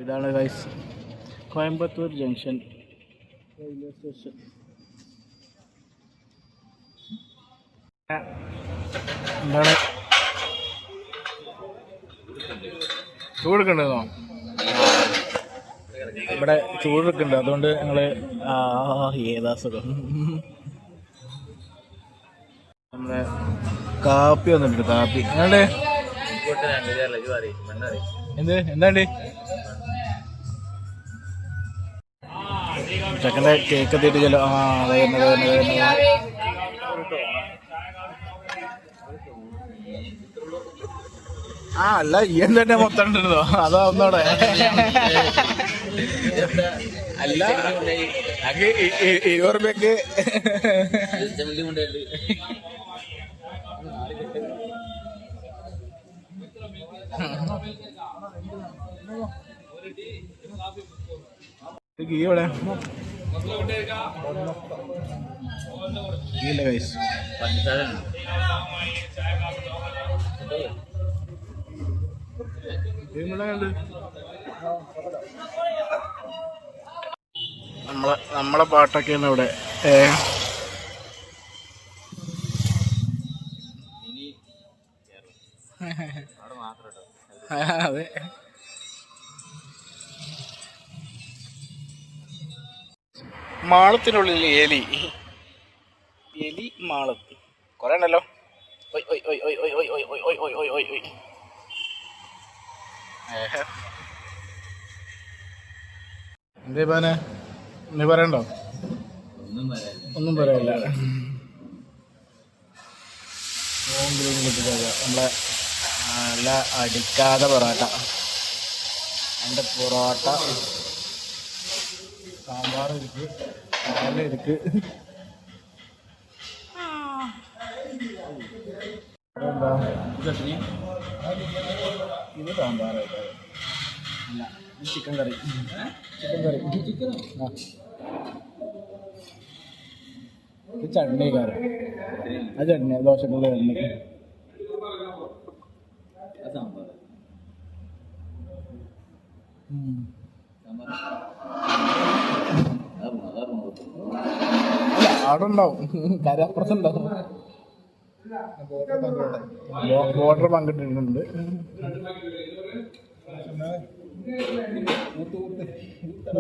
ഇതാണ് guys Coimbatore junction railway station. എന്താണ് ചൂടെടുക്കണ്ടോ? ഇവിടെ ചൂടെടുക്കുന്നുണ്ട്, അതുകൊണ്ട് ഞങ്ങൾ ഏതാ സുഖം. നമ്മളെ കാപ്പി വന്നിട്ടുണ്ട്. കാപ്പി ഞങ്ങളുടെ എന്താണ്ട് ചെക്കൻ്റെ കേക്ക് എത്തിയിട്ട് ചെല്ലോ. അതെ അല്ല ഈ തന്നെ മൊത്തം ഉണ്ടോ? അതാ ഒന്നോടെ അല്ല 20 രൂപയ്ക്ക് ഇവിടെ ഇല്ല ഗൈസ്. നമ്മളെ പാട്ടൊക്കെയാണ് ഇവിടെ. അതെ, മാളത്തിനുള്ളിൽ എലി മാളത്ത് കൊറേ ഉണ്ടല്ലോ. എന്തേ പാനെ നീ പറയണ്ടോ? ഒന്നും പറയാനില്ല. നമ്മളെ നല്ല അടിക്കാതെ പൊറോട്ട, എൻ്റെ പൊറോട്ട സാമ്പാർ ഇരിക്ക്, പാല ഇരിക്ക്. എന്താ ചട്നി? ഇത് സാമ്പാറായിട്ട് അല്ല, ഇത് ചിക്കൻ കറി. ഇത് ചട്നി കറി. ആ ചട്നി ദോശക്കുള്ള ചട്നി. അല്ല അവിടെ ഉണ്ടാവും, കരപ്പുറത്തുണ്ടാവും. ബോർഡർ പങ്കിട്ടിട്ടുണ്ട്.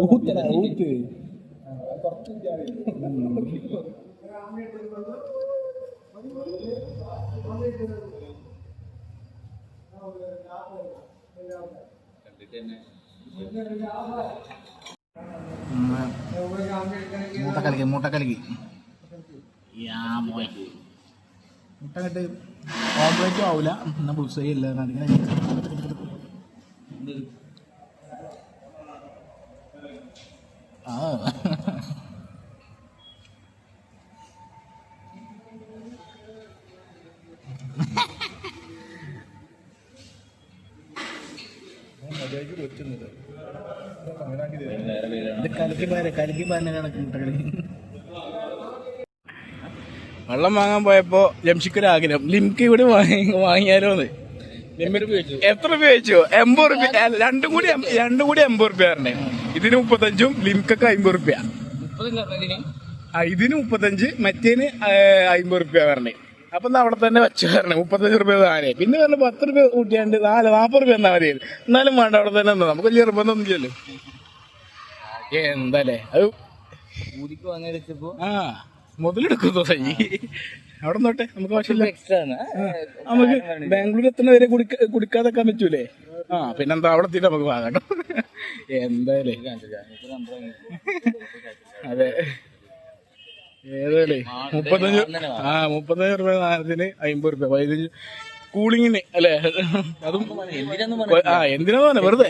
മൂട്ട കലക്കി മുട്ട കെട്ട് ഓംപ്ലേറ്റും ആവില്ല, എന്നാ പുളിസൈ ഇല്ല. കലക്കി പാന കണക്ക് മുട്ടകളി. വെള്ളം വാങ്ങാൻ പോയപ്പോ ജംഷിക്കൊരു ആഗ്രഹം, ലിംക ഇവിടെ വാങ്ങിയാലോന്ന്. എത്ര രൂപ ചോദിച്ചോ? 80 രൂപ. രണ്ടും കൂടി 80 രൂപ പറഞ്ഞേ. ഇതിന് 35, ലിംകക്ക് 50 രൂപ. ഇതിന് 35, മറ്റേന് 50 രൂപ പറഞ്ഞേ. അപ്പൊ അവിടെ തന്നെ വെച്ച് പറഞ്ഞേ 35 രൂപ താനേ. പിന്നെ പറഞ്ഞ 10 രൂപ കൂട്ടിയാണ്ട് 40 രൂപ എന്നാ മതി. എന്നാലും വേണ്ട, അവിടെ തന്നെ എന്നാ, നമുക്ക് വലിയ നിർബന്ധമൊന്നും ചെയ്യല്ലോ. എന്താല്ലേ അത് മുതലെടുക്കുന്നു അവിടെ നോട്ടെ, നമുക്ക് ആവശ്യമില്ല. നമുക്ക് ബാംഗ്ലൂർ എത്തുന്ന വരെ കുടിക്കാതെക്കാൻ പറ്റൂലേ? പിന്നെന്താ അവിടെ എത്തിയിട്ട് നമുക്ക് വാങ്ങട്ടോ. എന്തായാലും അതെ, ഏതായാലേ 35 രൂപ സാധനത്തിന് 50 രൂപ. 15 കൂളിങ്ങിന് അല്ലേ? അതും എന്തിനാന്ന് പറഞ്ഞ വെറുതെ.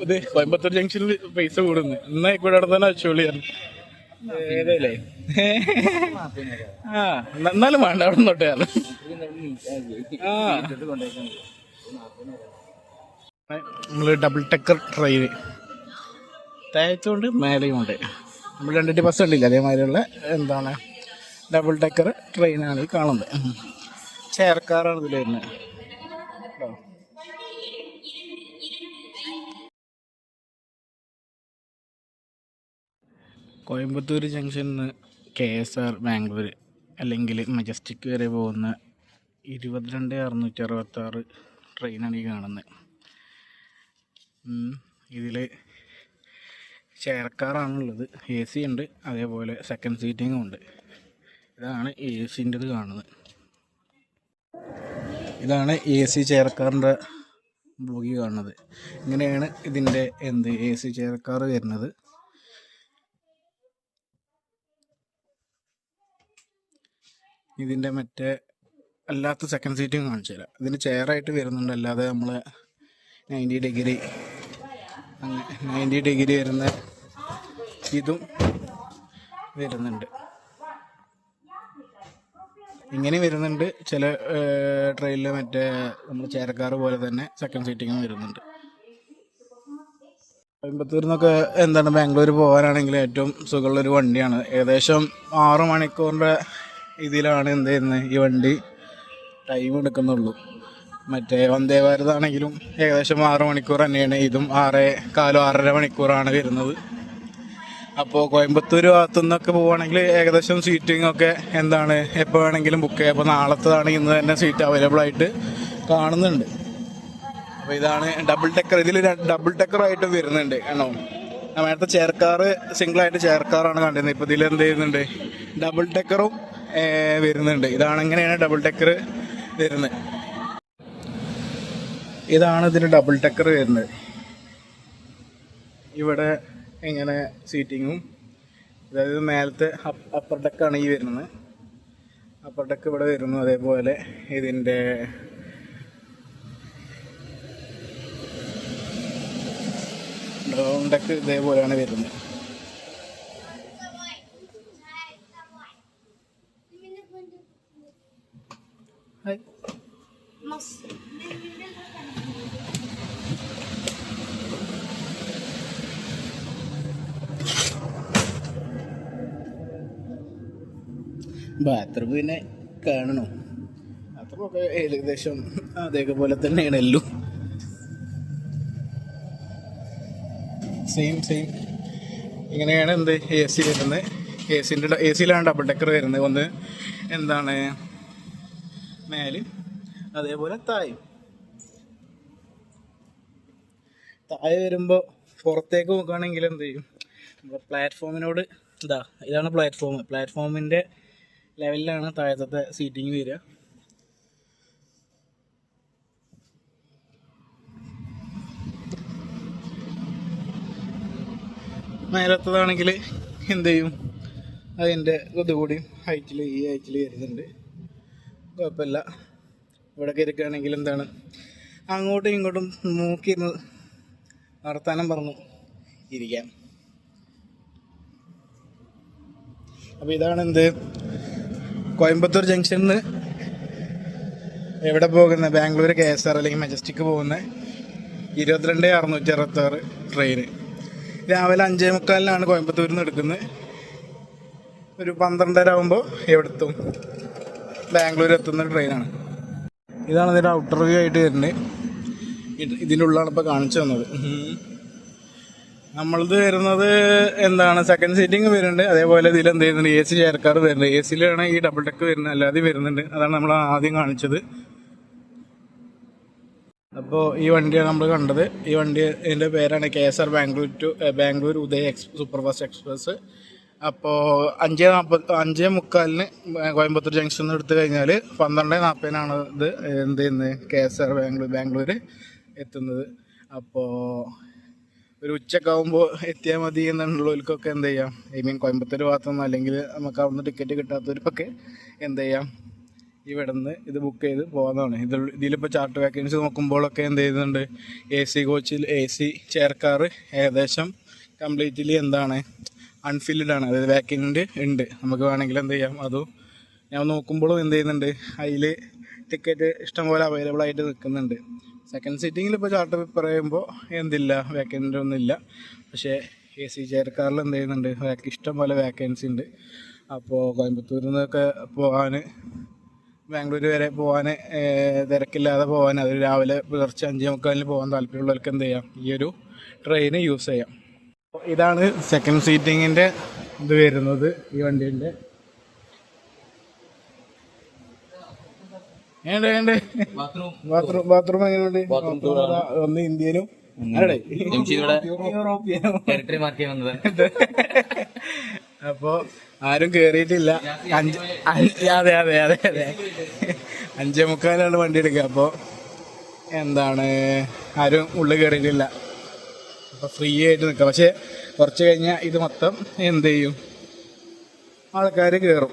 ഇത് കോയമ്പത്തൂർ ജംഗ്ഷനിൽ പൈസ കൂടുന്നു. എന്നാ ഇവിടെ അവിടെ തന്നെ വെച്ചോളിയാണ്. ഏതല്ലേ എന്നാലും വേണ്ട, അവിടെ നോട്ടെ. നമ്മള് ഡബിൾ ടെക്കർ ട്രെയിന് തേച്ചുകൊണ്ട് മേലെയും ഉണ്ട്. നമ്മൾ 2 ബസ് ഉണ്ടില്ല, അതേമാതിരിയുള്ള എന്താണ് ഡബിൾ ടെക്കർ ട്രെയിനാണ് ഈ കാണുന്നത്. ചെയർക്കാറാണ് ഇതിൽ വരുന്നത്. കോയമ്പത്തൂർ ജംഗ്ഷനിൽ നിന്ന് KSR ബാംഗ്ലൂർ അല്ലെങ്കിൽ മജസ്റ്റിക് വരെ പോകുന്ന 22/666 ട്രെയിനാണ് ഈ കാണുന്നത്. ഇതിൽ ചെയർക്കാറാണുള്ളത്. AC ഉണ്ട്, അതേപോലെ സെക്കൻഡ് സീറ്റിങ്ങും ഉണ്ട്. ഇതാണ് AC-ൻ്റെത് കാണുന്നത്. ഇതാണ് AC ചെയർക്കാറിൻ്റെ ബോഗി കാണുന്നത്. ഇങ്ങനെയാണ് ഇതിൻ്റെ AC ചെയർക്കാർ വരുന്നത്. ഇതിൻ്റെ മറ്റേ അല്ലാത്ത സെക്കൻഡ് സീറ്റിങ് കാണിച്ചു തരാം. ഇതിന് ചെയറായിട്ട് വരുന്നുണ്ട്, അല്ലാതെ നമ്മൾ 90 ഡിഗ്രി വരുന്ന ഇതും വരുന്നുണ്ട്. ഇങ്ങനെ വരുന്നുണ്ട്. ചില ട്രെയിനിൽ മറ്റേ നമ്മൾ ചെയർക്കാർ പോലെ തന്നെ സെക്കൻഡ് സീറ്റിങ്ങും വരുന്നുണ്ട്. കോയമ്പത്തൂരിൽ നിന്നൊക്കെ ബാംഗ്ലൂർ പോകാനാണെങ്കിൽ ഏറ്റവും സുഖമുള്ളൊരു വണ്ടിയാണ്. ഏകദേശം 6 മണിക്കൂറിൻ്റെ ഇതിലാണ് ഈ വണ്ടി ടൈം എടുക്കുന്നുള്ളൂ. മറ്റേ വന്ദേ ഭാരത് ആണെങ്കിലും ഏകദേശം 6 മണിക്കൂർ തന്നെയാണ്. ഇതും 6.25 മണിക്കൂറാണ് വരുന്നത്. അപ്പോൾ കോയമ്പത്തൂർ ഭാഗത്തുനിന്നൊക്കെ പോവുകയാണെങ്കിൽ ഏകദേശം സീറ്റിംഗ് ഒക്കെ എപ്പോൾ വേണമെങ്കിലും ബുക്ക് ചെയ്യാം. അപ്പോൾ നാളത്തേതാണ് ഇന്ന് തന്നെ സീറ്റ് അവൈലബിൾ ആയിട്ട് കാണുന്നുണ്ട്. അപ്പോൾ ഇതാണ് ഡബിൾ ഡെക്കർ. ഇതിൽ ഡബിൾ ഡെക്കറായിട്ട് വരുന്നുണ്ട് ആണോ. നേരത്തെ ചെയർക്കാർ സിംഗിളായിട്ട് ചെയർക്കാറാണ് കണ്ടിരുന്നത്. ഇപ്പോൾ ഇതിൽ ഡബിൾ ഡെക്കറും വരുന്നുണ്ട്. ഇങ്ങനെയാണ് ഡബിൾ ഡെക്കർ വരുന്നത്. ഇതാണ് ഇതിന് ഡബിൾ ഡെക്കർ വരുന്നത്. ഇവിടെ ഇങ്ങനെ സീറ്റിങ്ങും, അതായത് മേലത്തെ അപ്പർ ഡെക്കാണ് ഈ വരുന്നത്. അപ്പർ ഡെക്ക് ഇവിടെ വരുന്നു. അതേപോലെ ഇതിൻ്റെ ഡൗൺ ഡെക്ക് ഇതേപോലെയാണ് വരുന്നത്. ബാത്റൂം പിന്നെ കാണണോ? ബാത്റൂമൊക്കെ ഏകദേശം അതേപോലെ തന്നെയാണ് എല്ലാം സെയിം. ഇങ്ങനെയാണ് AC വരുന്നത്. AC-യിലാണ് ഡബിൾ ഡെക്കർ വരുന്നത്. ഒന്ന് മേലും അതേപോലെ താഴെ വരുമ്പോൾ പുറത്തേക്ക് നോക്കുകയാണെങ്കിൽ പ്ലാറ്റ്ഫോമിനോട് ഇതാണ് പ്ലാറ്റ്ഫോമിൻ്റെ ലെവലിലാണ് താഴത്തെ സീറ്റിംഗ് വരിക. മേലത്തതാണെങ്കിൽ അതിൻ്റെ ഇതുകൂടി ഹൈറ്റിൽ വരുന്നുണ്ട്. കുഴപ്പമില്ല. ഇവിടെ കയറിക്കുകയാണെങ്കിൽ അങ്ങോട്ടും ഇങ്ങോട്ടും നോക്കിയിരുന്ന് വർത്താനം പറഞ്ഞു ഇരിക്കാം. അപ്പോൾ ഇതാണ് കോയമ്പത്തൂർ ജംഗ്ഷനിൽ നിന്ന് എവിടെ പോകുന്ന ബാംഗ്ലൂർ KSR അല്ലെങ്കിൽ മജസ്റ്റിക് പോകുന്ന 22/666 ട്രെയിന്. രാവിലെ 5:45 കോയമ്പത്തൂരിൽ നിന്ന് എടുക്കുന്നത്. ഒരു 12:30 ആകുമ്പോൾ എവിടെത്തും? ബാംഗ്ലൂർ എത്തുന്ന ട്രെയിനാണ്. ഇതാണ് ഇതിൻ്റെ ഔട്ടർ വ്യൂ ആയിട്ട് വരുന്നത്. ഇതിൻ്റെ ഉള്ളിലാണ് ഇപ്പോൾ കാണിച്ചു തന്നത്. നമ്മളത് വരുന്നത് സെക്കൻഡ് സീറ്റിംഗ് വരുന്നുണ്ട്. അതേപോലെ ഇതിൽ AC ചെയർക്കാർ വരുന്നുണ്ട്. AC-യിലാണ് ഈ ഡബിൾ ഡെക്ക് വരുന്നത്, അല്ലാതെ വരുന്നുണ്ട്. അതാണ് നമ്മൾ ആദ്യം കാണിച്ചത്. അപ്പോൾ ഈ വണ്ടിയാണ് നമ്മൾ കണ്ടത്. ഈ ഇതിൻ്റെ പേരാണ് KSR ബാംഗ്ലൂർ ഉദയ സൂപ്പർഫാസ്റ്റ് എക്സ്പ്രസ്. അപ്പോൾ 5:45 കോയമ്പത്തൂർ ജംഗ്ഷനിൽ നിന്ന് എടുത്തു കഴിഞ്ഞാൽ 12:40 ഇത് KSR ബാംഗ്ലൂർ എത്തുന്നത്. അപ്പോൾ ഒരു ഉച്ചക്കാവുമ്പോൾ എത്തിയാൽ മതി എന്നുള്ളവർക്കൊക്കെ കോയമ്പത്തൂർ ഭാഗത്തുനിന്ന് അല്ലെങ്കിൽ നമുക്ക് അവിടുന്ന് ടിക്കറ്റ് കിട്ടാത്തവർക്കൊക്കെ ഇവിടെ നിന്ന് ഇത് ബുക്ക് ചെയ്ത് പോകാവുന്നതാണ്. ഇതിലിപ്പോൾ ചാർട്ട് വേക്കൻസി നോക്കുമ്പോഴൊക്കെ AC കോച്ചിൽ AC ചെയർക്കാർ ഏകദേശം കംപ്ലീറ്റ്ലി അൺഫിൽഡ് ആണ്. അതായത് വേക്കൻറ്റ് ഉണ്ട്. നമുക്ക് വേണമെങ്കിൽ അതും ഞാൻ നോക്കുമ്പോഴും അതിൽ ടിക്കറ്റ് ഇഷ്ടംപോലെ അവൈലബിൾ ആയിട്ട് നിൽക്കുന്നുണ്ട്. സെക്കൻഡ് സീറ്റിങ്ങിൽ ഇപ്പോൾ ചാർട്ട് പറയുമ്പോൾ വേക്കൻറ്റ് ഒന്നുമില്ല. പക്ഷേ AC ചെയർക്കാറിൽ ഇഷ്ടംപോലെ വേക്കൻസി ഉണ്ട്. അപ്പോൾ കോയമ്പത്തൂരിൽ നിന്നൊക്കെ പോകാൻ ബാംഗ്ലൂർ വരെ പോകാൻ തിരക്കില്ലാതെ പോകാൻ, അത് രാവിലെ പുലർച്ചെ 5:45 പോകാൻ താല്പര്യമുള്ളവർക്ക് ഈ ഒരു ട്രെയിൻ യൂസ് ചെയ്യാം. ഇതാണ് സെക്കൻഡ് സീറ്റിങ്ങിൻ്റെ ഇത് വരുന്നത് ഈ വണ്ടിന്റെ. ബാത്റൂം എങ്ങനെയുണ്ട്? ഒന്ന് ഇന്ത്യനും അപ്പൊ ആരും കേറിയിട്ടില്ല. അതെ അതെ അതെ അതെ 5:45 വണ്ടി എടുക്കുക. അപ്പൊ എന്താണ് ആരും ഉള്ളിൽ കയറിയിട്ടില്ല. അപ്പൊ ഫ്രീ ആയിട്ട് നിൽക്കാം. പക്ഷെ കുറച്ച് കഴിഞ്ഞാൽ ഇത് മൊത്തം എന്ത് ചെയ്യും, ആൾക്കാർ കയറും.